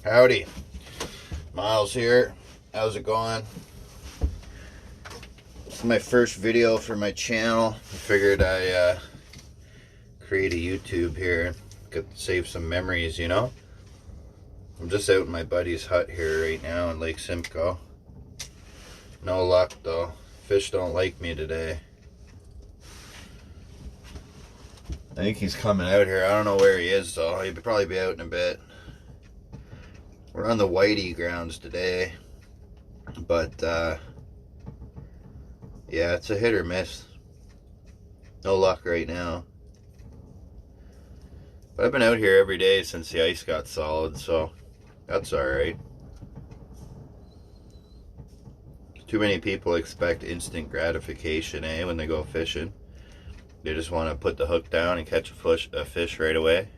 Howdy, Miles here. How's it going? It's my first video for my channel. I figured I create a YouTube here. Could save some memories, you know? I'm just out in my buddy's hut here right now in Lake Simcoe. No luck though. Fish don't like me today. I think he's coming out here. I don't know where he is though. He'll probably be out in a bit. We're on the whitey grounds today, but yeah, it's a hit or miss. No luck right now. But I've been out here every day since the ice got solid, so that's alright. Too many people expect instant gratification, when they go fishing. They just want to put the hook down and catch a fish right away.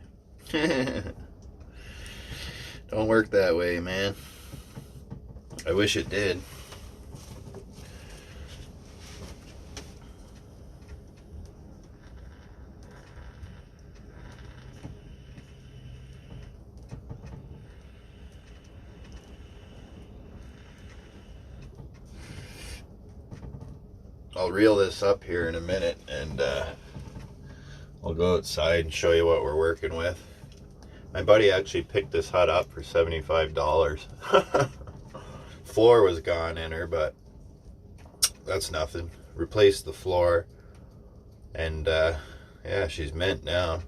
Don't work that way, man. I wish it did. I'll reel this up here in a minute and I'll go outside and show you what we're working with. My buddy actually picked this hut up for $75. Floor was gone in her, but that's nothing. Replaced the floor, and yeah, she's mint now.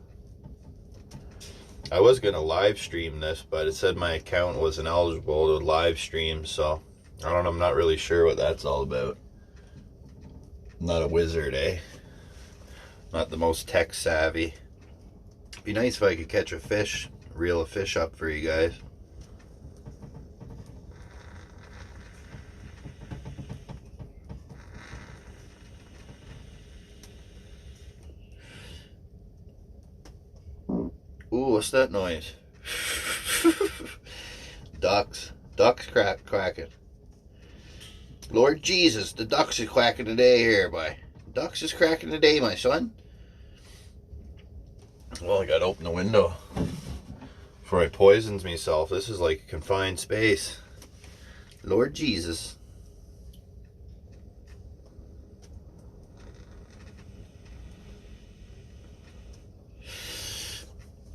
I was gonna live stream this, but it said my account wasn't eligible to live stream, so I don't know. I'm not really sure what that's all about. I'm not a wizard, Not the most tech savvy. Be nice if I could catch a fish, reel a fish up for you guys. Ooh, what's that noise? Ducks. Ducks quacking. Lord Jesus, the ducks are quacking today here, boy. Ducks is cracking today, my son. Well, I gotta open the window before I poisons myself. This is like a confined space. Lord Jesus.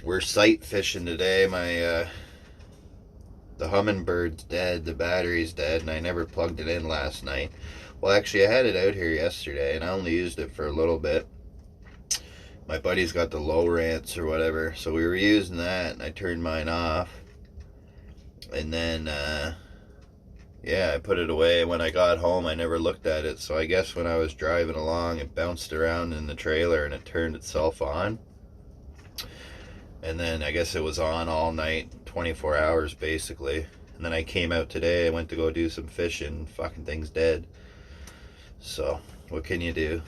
We're sight fishing today. The hummingbird's dead, the battery's dead, and I never plugged it in last night. Well, actually, I had it out here yesterday, and I only used it for a little bit. My buddy's got the low rants or whatever, so we were using that, and I turned mine off. And then, yeah, I put it away. When I got home, I never looked at it, so I guess when I was driving along, it bounced around in the trailer, and it turned itself on. And then I guess it was on all night, 24 hours basically. And then I came out today, I went to go do some fishing, fucking thing's dead. So, what can you do?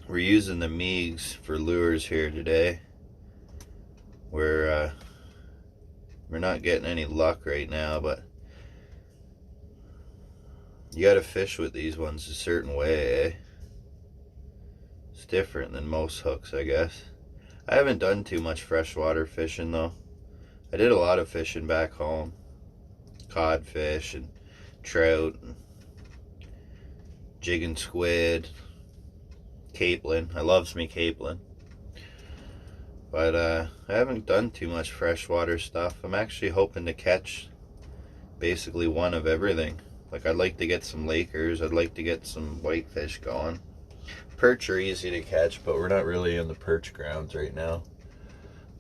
We're using the Meigs for lures here today. We're not getting any luck right now, but you gotta fish with these ones a certain way, It's different than most hooks, I guess. I haven't done too much freshwater fishing though. I did a lot of fishing back home. Codfish and trout and jigging squid, capelin. I loves me capelin. But I haven't done too much freshwater stuff. I'm actually hoping to catch basically one of everything. Like, I'd like to get some Lakers. I'd like to get some whitefish going. Perch are easy to catch, but we're not really in the perch grounds right now.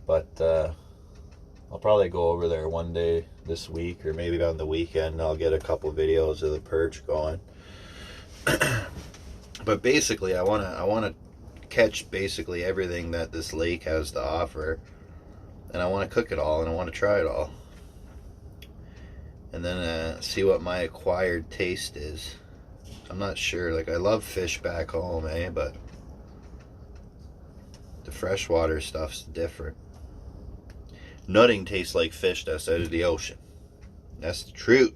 But I'll probably go over there one day this week, or maybe on the weekend I'll get a couple videos of the perch going. But basically I want to catch basically everything that this lake has to offer, and I want to cook it all, and I want to try it all, and then see what my acquired taste is. I'm not sure. Like, I love fish back home, but the freshwater stuff's different. Nothing tastes like fish that's out of the ocean. That's the truth.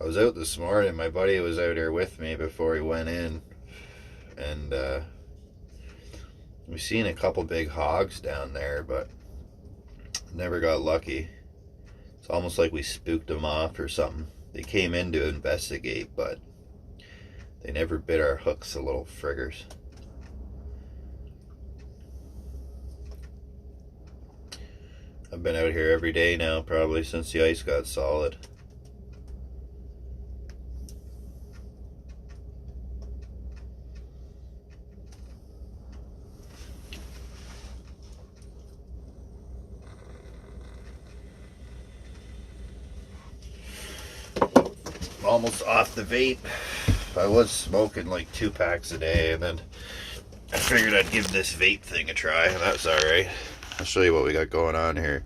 I was out this morning. My buddy was out here with me before he went in, and we seen a couple big hogs down there, but never got lucky. It's almost like we spooked them off or something. They came in to investigate, but they never bit our hooks, the little friggers. I've been out here every day now, probably since the ice got solid. Almost off the vape. I was smoking like 2 packs a day, and then I figured I'd give this vape thing a try, and that's alright. I'll show you what we got going on here.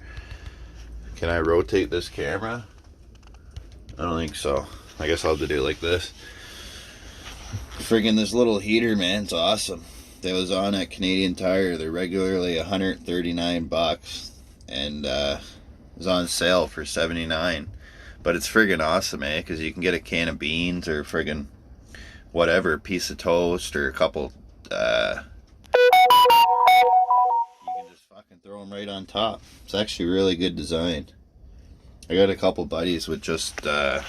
Can I rotate this camera? I don't think so. I guess I'll have to do it like this. Friggin' this little heater, man, it's awesome. That was on at Canadian Tire. They're regularly $139, and it was on sale for $79. But it's friggin' awesome, eh? Because you can get a can of beans or friggin' whatever, piece of toast or a couple. You can just fucking throw them right on top. It's actually really good design. I got a couple buddies with just the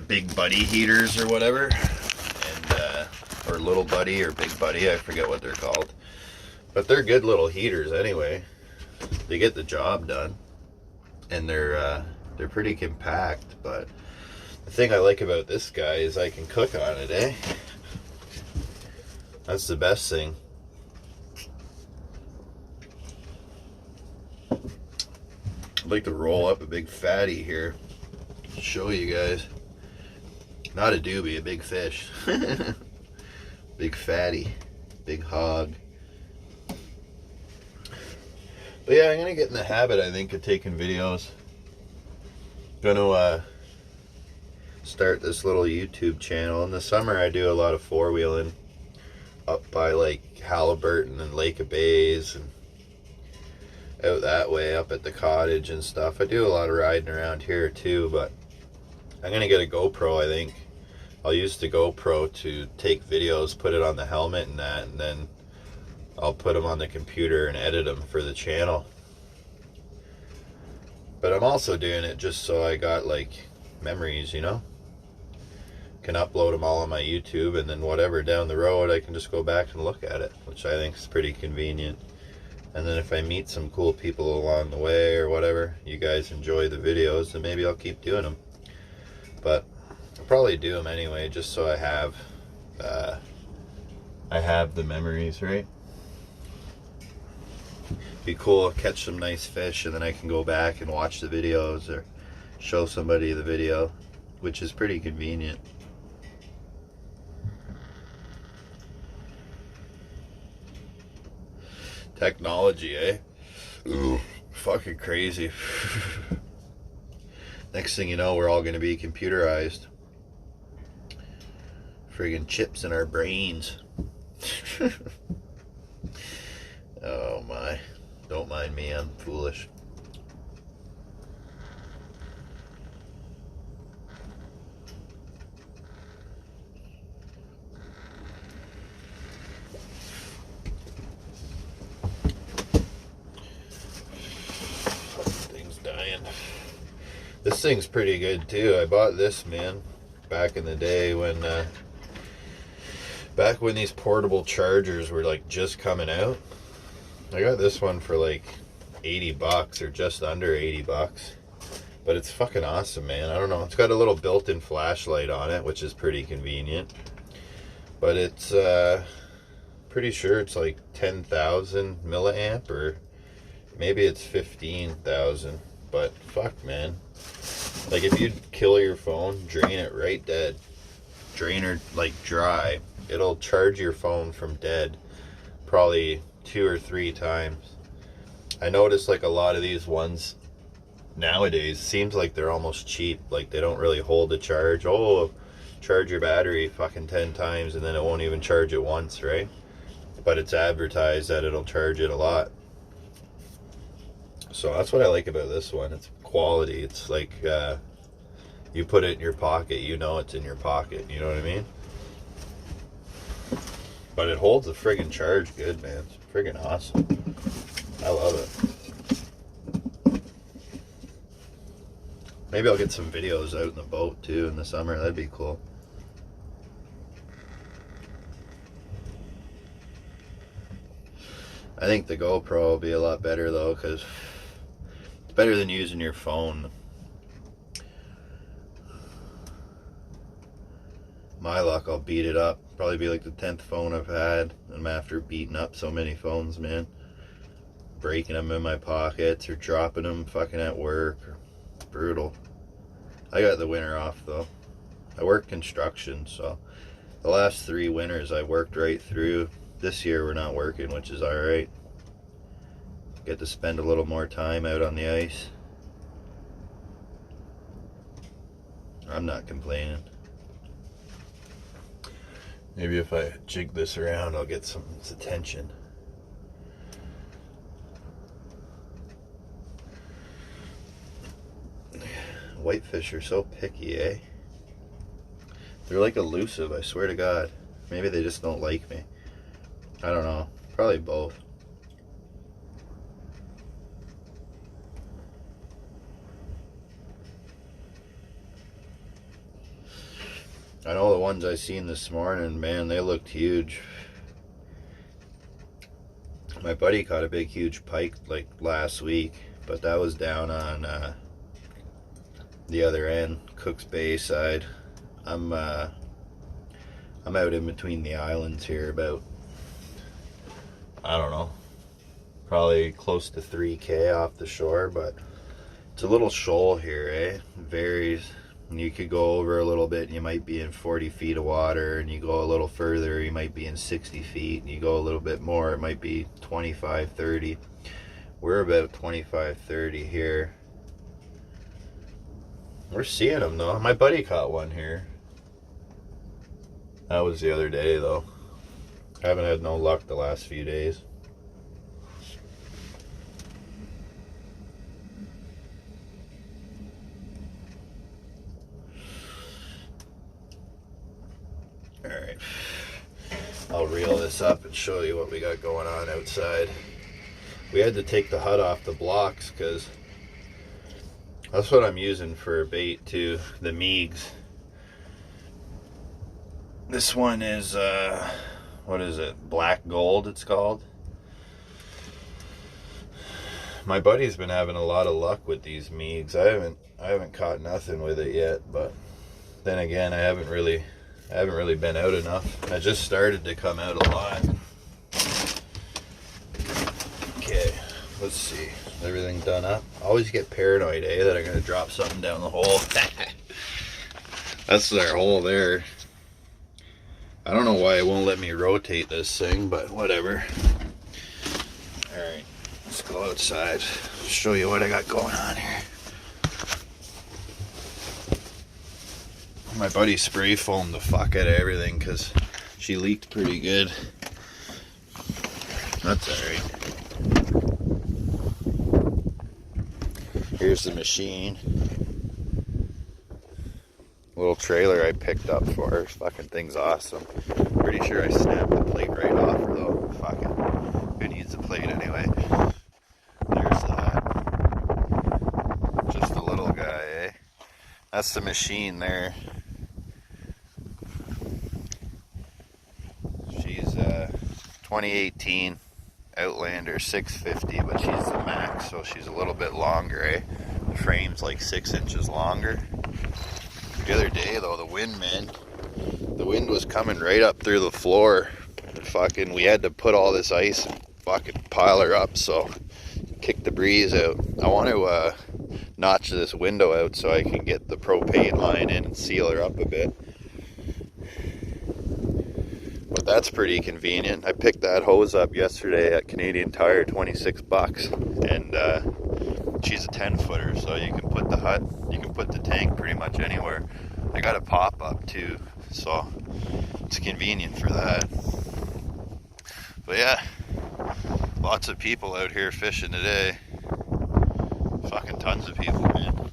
big buddy heaters or whatever, and or little buddy or big buddy, I forget what they're called. But they're good little heaters anyway. They get the job done. And they're pretty compact, but the thing I like about this guy is I can cook on it, eh? That's the best thing. I'd like to roll up a big fatty here. Show you guys. Not a doobie, a big fish. Big fatty, big hog. But yeah, I'm gonna get in the habit, I think, of taking videos. Gonna start this little YouTube channel. In the summer, I do a lot of four-wheeling up by like Halliburton and Lake of Bays and out that way, up at the cottage and stuff. I do a lot of riding around here too, but I'm gonna get a GoPro, I think. I'll use the GoPro to take videos, put it on the helmet and that, and then I'll put them on the computer and edit them for the channel. But I'm also doing it just so I got like memories, you know? Can upload them all on my YouTube, and then whatever down the road I can just go back and look at it, which I think is pretty convenient. And then if I meet some cool people along the way or whatever, you guys enjoy the videos, then maybe I'll keep doing them. But I'll probably do them anyway, just so I have the memories, right? Be cool, catch some nice fish, and then I can go back and watch the videos or show somebody the video, which is pretty convenient. Technology, eh? Ooh, fucking crazy. Next thing you know, we're all going to be computerized. Friggin' chips in our brains. Oh my. Don't mind me, I'm foolish. Thing's dying. This thing's pretty good too. I bought this, man, back in the day when back when these portable chargers were like just coming out. I got this one for like $80 or just under $80, but it's fucking awesome, man. I don't know, it's got a little built-in flashlight on it, which is pretty convenient, but it's pretty sure it's like 10,000 milliamp, or maybe it's 15,000, but fuck, man, like if you kill your phone, drain it right dead, drain her like dry, it'll charge your phone from dead probably 2 or 3 times. I noticed like a lot of these ones nowadays seems like they're almost cheap, like they don't really hold a charge. Oh, charge your battery fucking 10 times and then it won't even charge it once, right? But it's advertised that it'll charge it a lot. So that's what I like about this one. It's quality. It's like You put it in your pocket, you know it's in your pocket, you know what I mean? But it holds the friggin' charge good, man. It's friggin' awesome. I love it. Maybe I'll get some videos out in the boat too in the summer. That'd be cool. I think the GoPro will be a lot better though, because it's better than using your phone. My luck, I'll beat it up. Probably be like the 10th phone I've had. I'm after beating up so many phones, man. Breaking them in my pockets or dropping them fucking at work. Brutal. I got the winter off though. I work construction, so the last 3 winters I worked right through. This year we're not working, which is alright. Get to spend a little more time out on the ice. I'm not complaining. Maybe if I jig this around, I'll get some attention. Whitefish are so picky, eh? They're like elusive, I swear to God. Maybe they just don't like me. I don't know. Probably both. I know the ones I seen this morning, man, they looked huge. My buddy caught a big, huge pike like last week, but that was down on the other end, Cook's Bay side. I'm out in between the islands here, about, I don't know, probably close to 3K off the shore, but it's a little shoal here, eh? It varies. You could go over a little bit and you might be in 40 feet of water, and you go a little further, you might be in 60 feet, and you go a little bit more, it might be 25, 30. We're about 25, 30 here. We're seeing them though. My buddy caught one here. That was the other day though. I haven't had no luck the last few days. Alright, I'll reel this up and show you what we got going on outside. We had to take the hut off the blocks because that's what I'm using for bait too, the Meigs. This one is, what is it, black gold it's called. My buddy's been having a lot of luck with these Meigs. I haven't caught nothing with it yet, but then again, I haven't really been out enough. I just started to come out a lot. Okay, let's see. Is everything done up? I always get paranoid, eh, that I'm gonna drop something down the hole. That's their hole there. I don't know why it won't let me rotate this thing, but whatever. Alright, let's go outside. Show you what I got going on here. My buddy spray foamed the fuck out of everything because she leaked pretty good. That's alright. Here's the machine. Little trailer I picked up for her. Fucking thing's awesome. Pretty sure I snapped the plate right off her though. Fucking who needs a plate anyway? There's that. Just a little guy, eh? That's the machine there. She's 2018 Outlander 650, but she's the max, so she's a little bit longer, eh? The frame's like 6 inches longer. The other day though, the wind, man, the wind was coming right up through the floor. Fucking, we had to put all this ice and fucking pile her up, so kick the breeze out. I want to notch this window out so I can get the propane line in and seal her up a bit. But that's pretty convenient. I picked that hose up yesterday at Canadian Tire, 26 bucks, and she's a 10-footer, so you can put the hut, you can put the tank pretty much anywhere. I got a pop-up too, so it's convenient for that. But yeah, lots of people out here fishing today. Fucking tons of people, man.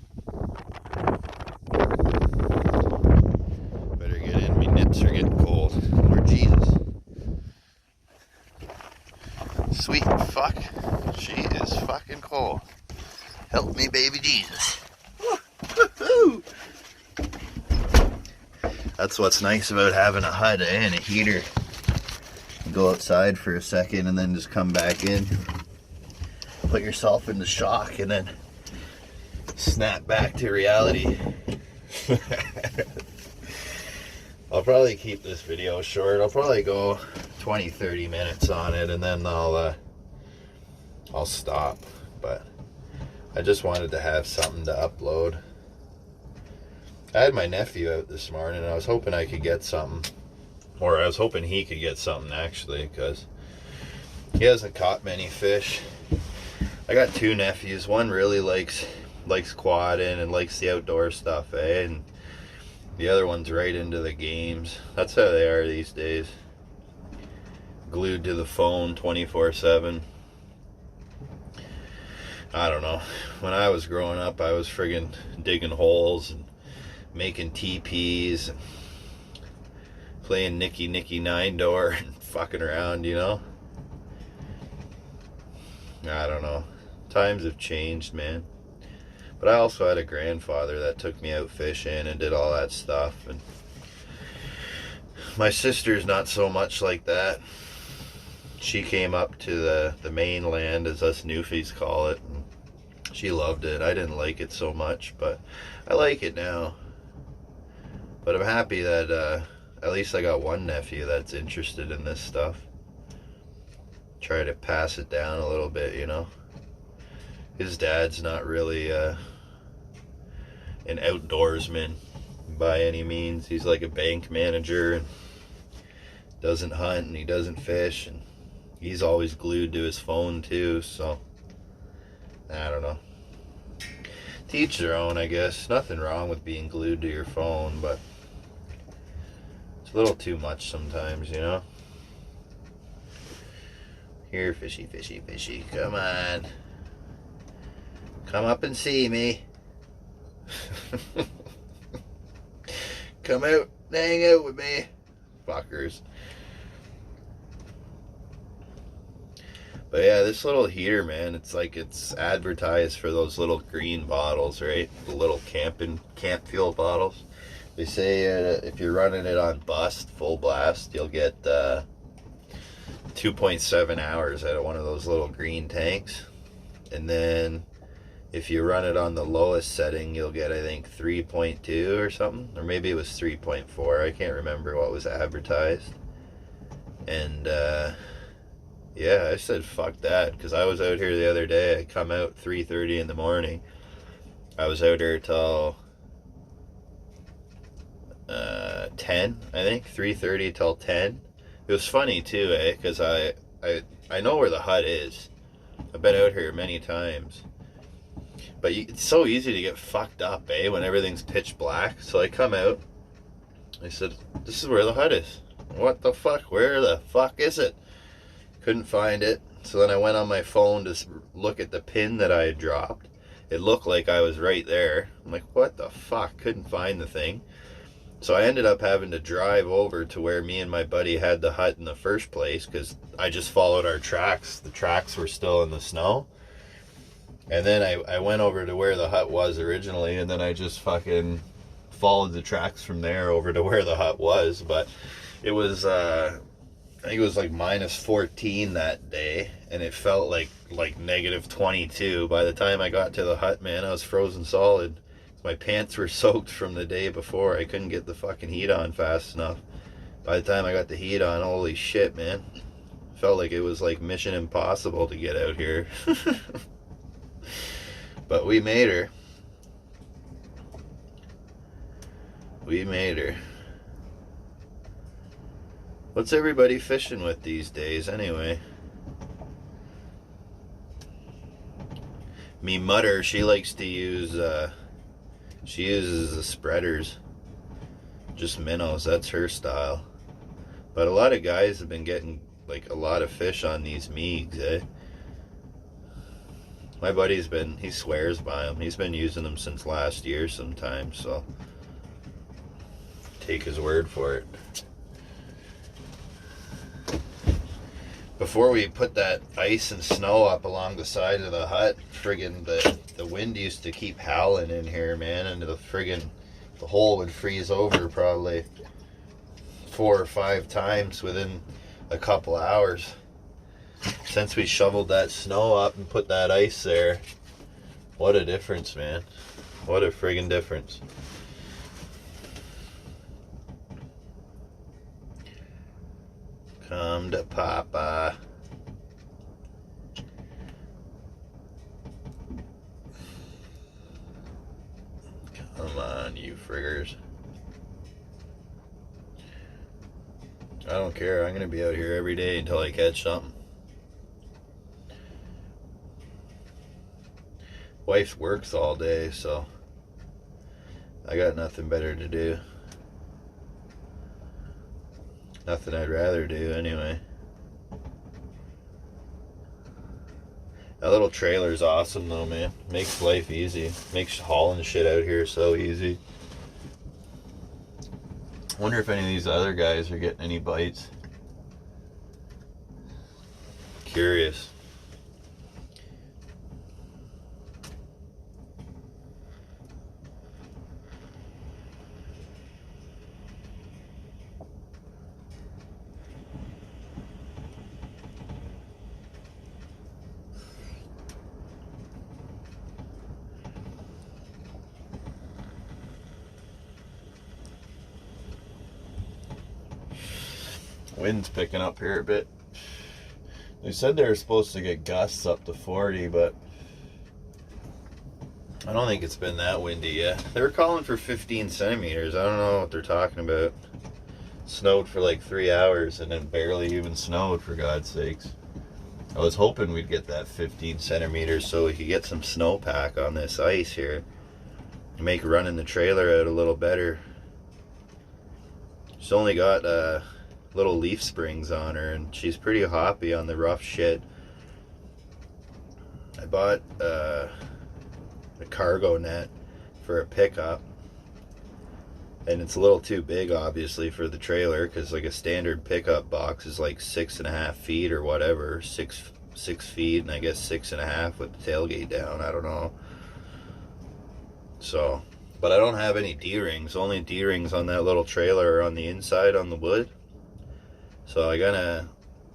Fuck. She is fucking cold. Help me, baby Jesus. Woo-hoo-hoo. That's what's nice about having a hut, and a heater. You go outside for a second and then just come back in. Put yourself into shock and then snap back to reality. I'll probably keep this video short. I'll probably go 20-30 minutes on it and then I'll stop. But I just wanted to have something to upload. I had my nephew out this morning and I was hoping I could get something, or I was hoping he could get something actually, because he hasn't caught many fish. I got two nephews. One really likes quadding and likes the outdoor stuff, and the other one's right into the games. That's how they are these days. Glued to the phone 24/7. I don't know. When I was growing up, I was friggin' digging holes and making TPs and playing Nicky Nine Door and fucking around, you know? I don't know. Times have changed, man. But I also had a grandfather that took me out fishing and did all that stuff. And my sister's not so much like that. She came up to the mainland, as us Newfies call it. And she loved it. I didn't like it so much, but I like it now. But I'm happy that at least I got one nephew that's interested in this stuff. Try to pass it down a little bit, you know. His dad's not really an outdoorsman by any means. He's like a bank manager and doesn't hunt and he doesn't fish, and he's always glued to his phone too, so I don't know. To each their own, I guess. Nothing wrong with being glued to your phone, but it's a little too much sometimes, you know. Here, fishy, fishy, fishy. Come on. Come up and see me. Come out and hang out with me. Fuckers. But yeah, this little heater, man, it's like it's advertised for those little green bottles, right? The little camp fuel bottles. They say if you're running it on bust, full blast, you'll get 2.7 hours out of one of those little green tanks. And then if you run it on the lowest setting, you'll get, I think, 3.2 or something. Or maybe it was 3.4. I can't remember what was advertised. And yeah, I said fuck that, because I was out here the other day. I come out 3:30 in the morning. I was out here till 10, I think. 3:30 till 10. It was funny too, because I know where the hut is. I've been out here many times. But it's so easy to get fucked up, when everything's pitch black. So I come out. I said, this is where the hut is. What the fuck? Where the fuck is it? Couldn't find it. So then I went on my phone to look at the pin that I had dropped. It looked like I was right there. I'm like, what the fuck? Couldn't find the thing. So I ended up having to drive over to where me and my buddy had the hut in the first place, because I just followed our tracks. The tracks were still in the snow. And then I went over to where the hut was originally, and then I just fucking followed the tracks from there over to where the hut was. But it was, I think it was like -14 that day, and it felt like -22. By the time I got to the hut, man, I was frozen solid. My pants were soaked from the day before. I couldn't get the fucking heat on fast enough. By the time I got the heat on, holy shit, man. Felt like it was like Mission Impossible to get out here. But we made her. We made her. What's everybody fishing with these days anyway? Me mutter, she likes to use, she uses the spreaders. Just minnows, that's her style. But a lot of guys have been getting like a lot of fish on these Meegs, My buddy's he swears by them. He's been using them since last year sometime, so take his word for it. before we put that ice and snow up along the side of the hut, friggin' the wind used to keep howling in here, man, and the hole would freeze over probably 4 or 5 times within a couple hours. Since we shoveled that snow up and put that ice there, what a difference, man. What a friggin' difference. Come to Papa. Come on, you friggers. I don't care. I'm going to be out here every day until I catch something. Wife works all day, so I got nothing better to do. Nothing I'd rather do anyway. That little trailer's awesome though, man. Makes life easy. Makes hauling shit out here so easy. Wonder if any of these other guys are getting any bites. Curious. Wind's picking up here a bit. They said they were supposed to get gusts up to 40, but I don't think it's been that windy yet. They were calling for 15 centimeters. I don't know what they're talking about. Snowed for like 3 hours and then barely even snowed, for God's sakes. I was hoping we'd get that 15 centimeters so we could get some snowpack on this ice here and make running the trailer out a little better. She's only got little leaf springs on her, and she's pretty hoppy on the rough shit. I bought a cargo net for a pickup, and it's a little too big obviously for the trailer, because like a standard pickup box is like 6.5 feet or whatever, six feet, and I guess 6.5 with the tailgate down. I don't know. So, but I don't have any D-rings. Only D-rings on that little trailer are on the inside on the wood. So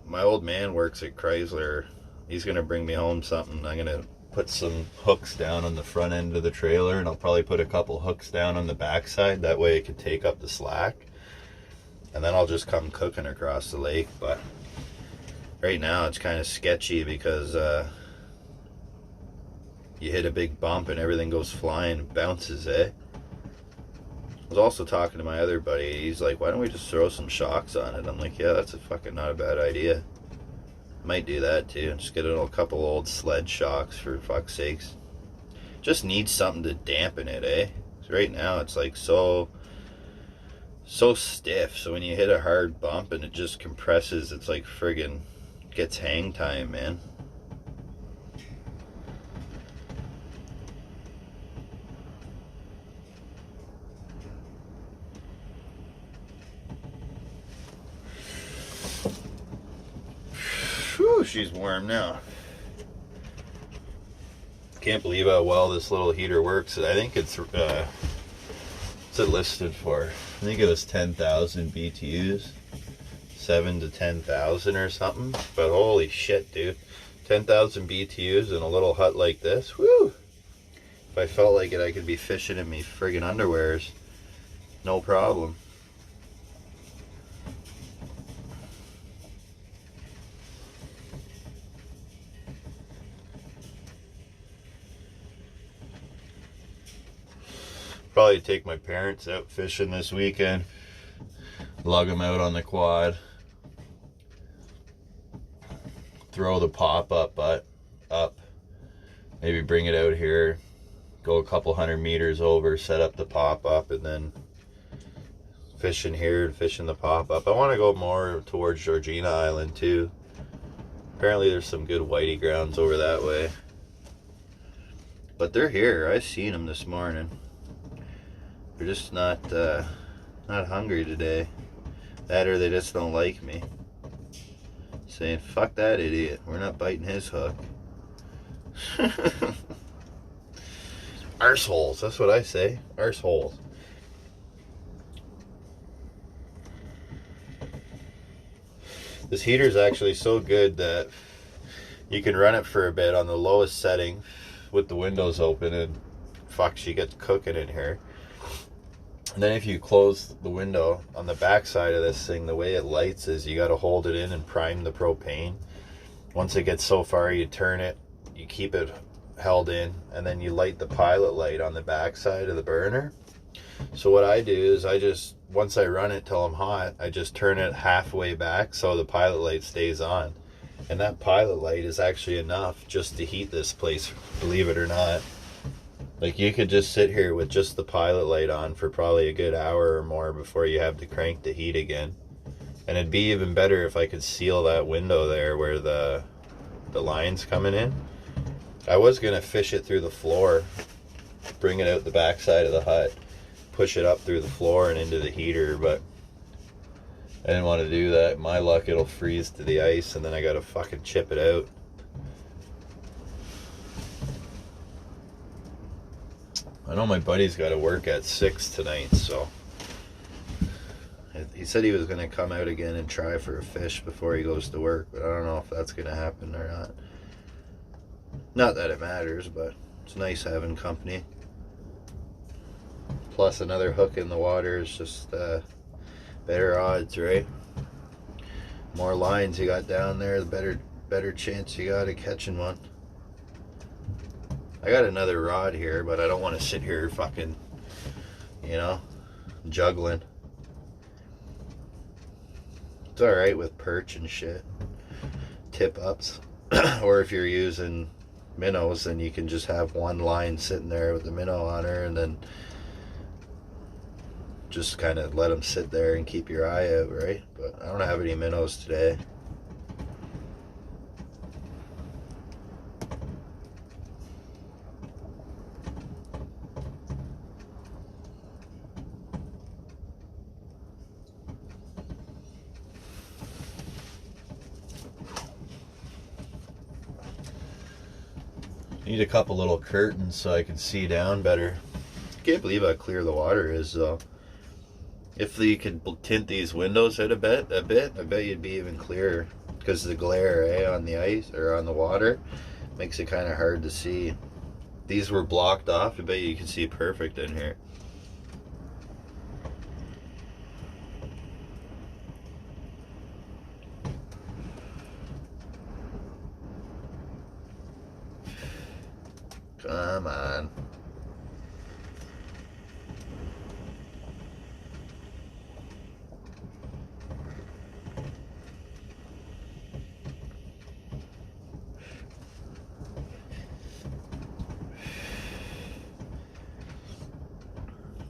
my old man works at Chrysler. He's gonna bring me home something. I'm gonna put some hooks down on the front end of the trailer, and I'll probably put a couple hooks down on the back side. That way it could take up the slack. And then I'll just come cooking across the lake. But right now it's kind of sketchy because you hit a big bump and everything goes flying and bounces, eh? I was also talking to my other buddy. He's like, why don't we just throw some shocks on it? I'm like, yeah, that's a fucking not a bad idea. Might do that too. Just get a couple old sled shocks, for fuck's sakes. Just needs something to dampen it, eh? 'Cause right now it's like so stiff. So when you hit a hard bump and it just compresses, it's like friggin' gets hang time, man. Whew, she's warm now. Can't believe how well this little heater works. I think it's listed for, I think it was 10,000 BTUs, 7 to 10,000 or something. But holy shit, dude, 10,000 BTUs in a little hut like this. Woo! If I felt like it, I could be fishing in me friggin' underwears, no problem. Probably take my parents out fishing this weekend, lug them out on the quad, throw the pop-up up, maybe bring it out here, go a couple 100 meters over, set up the pop-up, and then fish in here and fish in the pop-up. I want to go more towards Georgina Island too. Apparently there's some good whitey grounds over that way. But they're here. I seen them this morning. They're just not hungry today. That or they just don't like me. saying, fuck that idiot. We're not biting his hook. Arseholes, that's what I say. Arseholes. This heater is actually so good that you can run it for a bit on the lowest setting with the windows open, and fuck, she gets cooking in here. And then if you close the window on the back side of this thing, the way it lights is you got to hold it in and prime the propane. Once it gets so far, you turn it, you keep it held in, and then you light the pilot light on the back side of the burner. So what I do is I just, once I run it till I'm hot, I just turn it halfway back so the pilot light stays on. And that pilot light is actually enough just to heat this place, believe it or not. Like, you could just sit here with just the pilot light on for probably a good hour or more before you have to crank the heat again. And it'd be even better if I could seal that window there where the line's coming in. I was going to fish it through the floor, bring it out the back side of the hut, push it up through the floor and into the heater, but I didn't want to do that. My luck, it'll freeze to the ice and then I got to fucking chip it out. I know my buddy's got to work at 6 tonight, so he said he was going to come out again and try for a fish before he goes to work, but I don't know if that's going to happen or not. Not that it matters, but it's nice having company. Plus another hook in the water is just better odds, right? More lines you got down there, the better chance you got of catching one. I got another rod here, but I don't want to sit here fucking, you know, juggling. It's alright with perch and shit. Tip ups. Or if you're using minnows, then you can just have one line sitting there with the minnow on her and then just kind of let them sit there and keep your eye out, right? But I don't have any minnows today. Need a couple little curtains so I can see down better. Can't believe how clear the water is though. If you could tint these windows out a bit, I bet you'd be even clearer. Because the glare, on the ice or on the water makes it kind of hard to see. These were blocked off. I bet you can see perfect in here. Come on.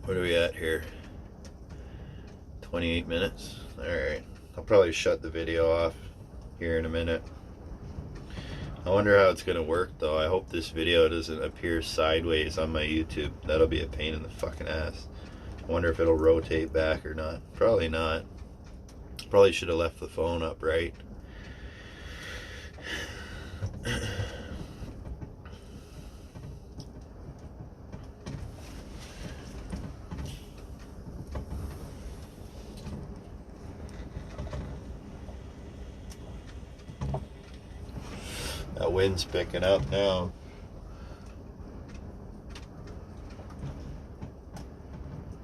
What are we at here? 28 minutes? Alright. I'll probably shut the video off here in a minute. I wonder how it's going to work though. I hope this video doesn't appear sideways on my YouTube. That'll be a pain in the fucking ass. I wonder if it'll rotate back or not. Probably not. Probably should have left the phone upright. That wind's picking up now.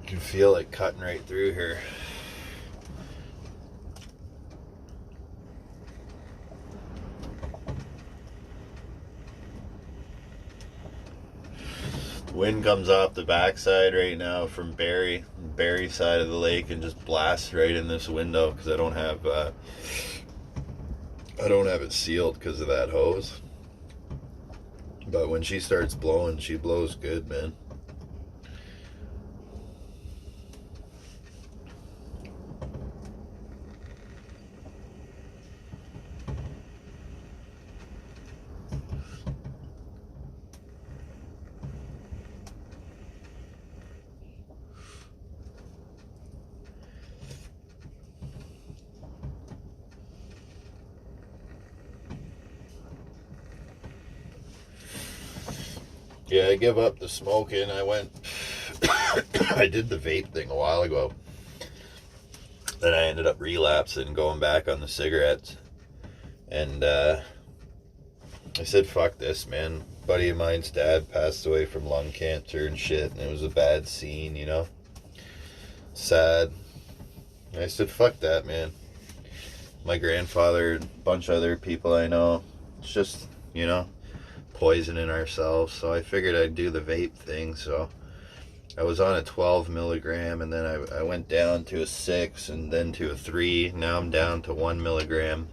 You can feel it cutting right through here. Wind comes off the backside right now from Barry side of the lake and just blasts right in this window because I don't have it sealed because of that hose. But when she starts blowing, she blows good, man. Yeah, I give up the smoking. I went, I did the vape thing a while ago. Then I ended up relapsing, going back on the cigarettes. And I said, fuck this, man. A buddy of mine's dad passed away from lung cancer and shit, and it was a bad scene, you know? Sad. And I said, fuck that, man. My grandfather, a bunch of other people I know, it's just, you know, poisoning ourselves. So I figured I'd do the vape thing. So I was on a 12 milligram, and then I went down to a 6 and then to a 3. Now I'm down to 1 milligram.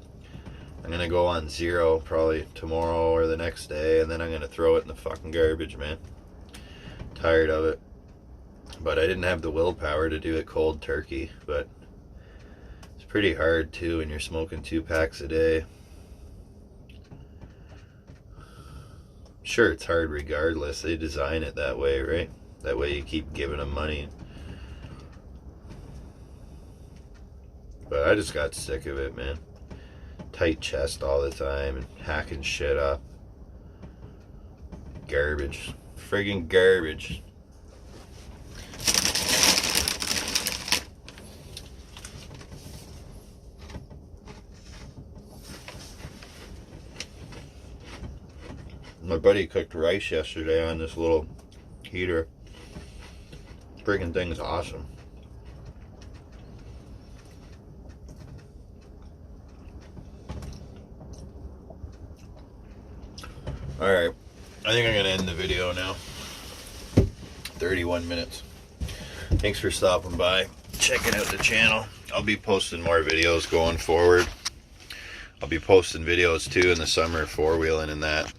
I'm gonna go on 0 probably tomorrow or the next day, and then I'm gonna throw it in the fucking garbage, man. Tired of it. But I didn't have the willpower to do it cold turkey. But it's pretty hard too when you're smoking 2 packs a day. Sure, it's hard regardless. They design it that way, right? That way you keep giving them money. But I just got sick of it, man. Tight chest all the time and hacking shit up. Garbage. Friggin' garbage. My buddy cooked rice yesterday on this little heater. Friggin' thing's awesome. Alright, I think I'm going to end the video now. 31 minutes. Thanks for stopping by, checking out the channel. I'll be posting more videos going forward. I'll be posting videos too in the summer, 4-wheeling and that.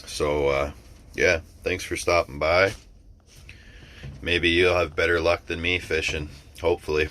So, yeah, thanks for stopping by. Maybe you'll have better luck than me fishing, hopefully.